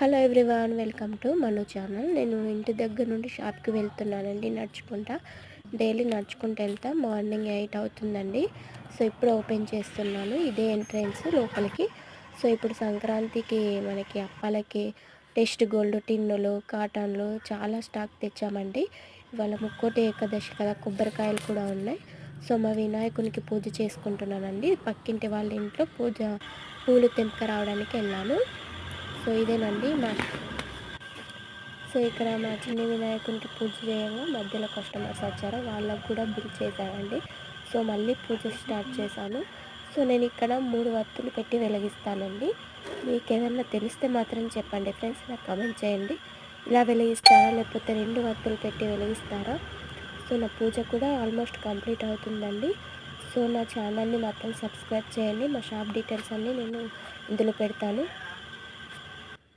Hello everyone, welcome to Manu channel. నేను ఇంటి దగ్గర నుండి షాప్కి వెళ్తున్నానండి నడుచుకుంటా. డైలీ నడుచుకుంటూ వెళ్తా. మార్నింగ్ 8 అవుతుందండి. సో ఇప్పుడు ఓపెన్ చేస్తున్నాను. ఇదే ఎంట్రన్స్ లోపలికి. సో ఇప్పుడు సంక్రాంతికి మనకి అప్పాలకి టెస్ట్ గోల్డ్ టిన్నులు, కాటన్లు చాలా స్టాక్ తెచ్చామండి. ఇవాళ ముక్కోటి ఏకాదశి కదా, కొబ్బరికాయలు కూడా ఉన్నాయి. సో మా వినాయకునికి పూజ చేసుకుంటున్నానండి. పక్కింటి వాళ్ళ ఇంట్లో పూలు తెంపుకు రావడానికి వెళ్ళాను. సో ఇదేనండి ఇక్కడ మా చిన్ని వినాయకునికి పూజ చేయంగా మధ్యలో కస్టమర్స్ వచ్చారు, వాళ్ళకు కూడా బిల్ చేశానండి. సో మళ్ళీ పూజ స్టార్ట్ చేశాను. సో నేను ఇక్కడ 3 వత్తులు పెట్టి వెలిగిస్తానండి. మీకు ఏదన్నా తెలిస్తే మాత్రం చెప్పండి ఫ్రెండ్స్, నాకు కామెంట్ చేయండి. ఇలా వెలిగిస్తారా లేకపోతే 2 వత్తులు పెట్టి వెలిగిస్తారా? సో నా పూజ కూడా ఆల్మోస్ట్ కంప్లీట్ అవుతుందండి. సో నా ఛానల్ని మాత్రం సబ్స్క్రైబ్ చేయండి. మా షాప్ డీటెయిల్స్ అన్నీ నేను ఇందులో పెడతాను.